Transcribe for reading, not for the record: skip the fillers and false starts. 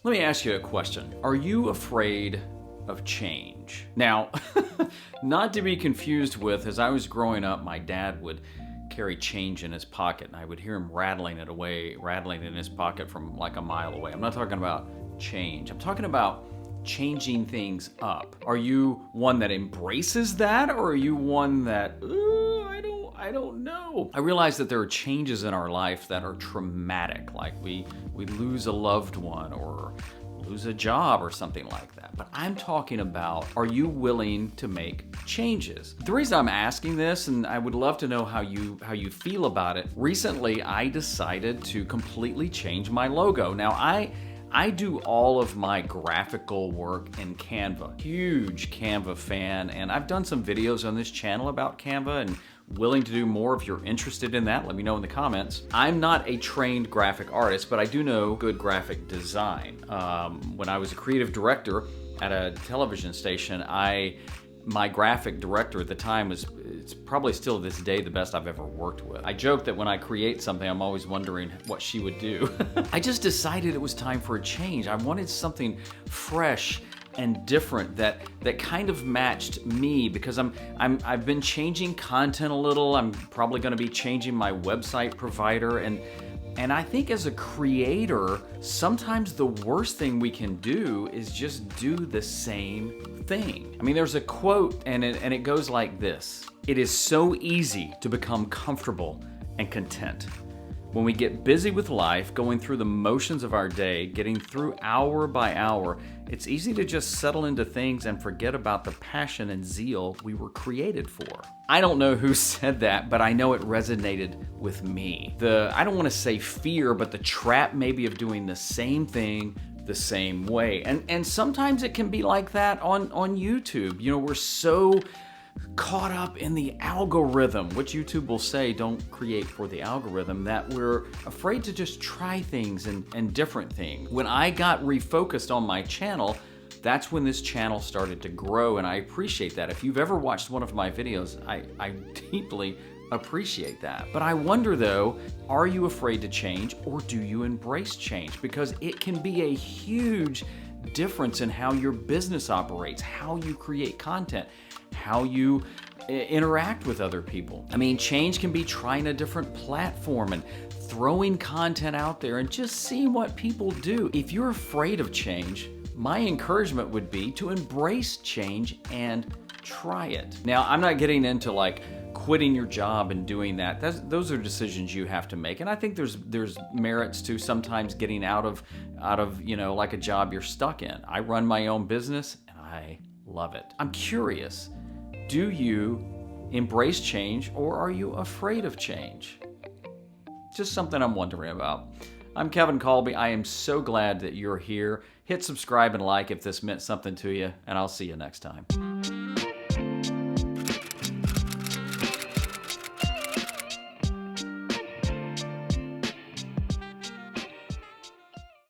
Let me ask you a question. Are you afraid of change? Now, not to be confused with, as I was growing up, my dad would carry change in his pocket, and I would hear him rattling in his pocket from like a mile away. I'm not talking about change. I'm talking about changing things up. Are you one that embraces that, or are you one that, I don't know. I realize that there are changes in our life that are traumatic, like we lose a loved one or lose a job or something like that. But I'm talking about, are you willing to make changes? The reason I'm asking this, and I would love to know how you feel about it. Recently, I decided to completely change my logo. Now, I do all of my graphical work in Canva. Huge Canva fan, and I've done some videos on this channel about Canva and willing to do more. If you're interested in that, let me know in the comments. I'm not a trained graphic artist, but I do know good graphic design. When I was a creative director at a television station, my graphic director at the time it's probably still to this day the best I've ever worked with. I joke that when I create something, I'm always wondering what she would do. I just decided it was time for a change. I wanted something fresh and different that kind of matched me, because I've been changing content a little. I'm probably going to be changing my website provider, and I think as a creator, sometimes the worst thing we can do is just do the same thing. I mean, there's a quote, and it goes like this: "It is so easy to become comfortable and content. When we get busy with life, going through the motions of our day, getting through hour by hour, it's easy to just settle into things and forget about the passion and zeal we were created for." I don't know who said that, but I know it resonated with me. I don't want to say fear, but the trap maybe of doing the same thing the same way. And sometimes it can be like that on YouTube. You know, we're so caught up in the algorithm, which YouTube will say don't create for the algorithm, that we're afraid to just try things and different things. When I got refocused on my channel, that's when this channel started to grow, and I appreciate that. If you've ever watched one of my videos, I deeply appreciate that. But I wonder though, are you afraid to change, or do you embrace change? Because it can be a huge difference in how your business operates, how you create content, how you interact with other people. I mean, change can be trying a different platform and throwing content out there and just seeing what people do. If you're afraid of change, my encouragement would be to embrace change and try it. Now, I'm not getting into like quitting your job and doing that. Those are decisions you have to make. And I think there's merits to sometimes getting out of like a job you're stuck in. I run my own business and I love it. I'm curious, do you embrace change, or are you afraid of change? Just something I'm wondering about. I'm Kevin Kolbe. I am so glad that you're here. Hit subscribe and like if this meant something to you, and I'll see you next time.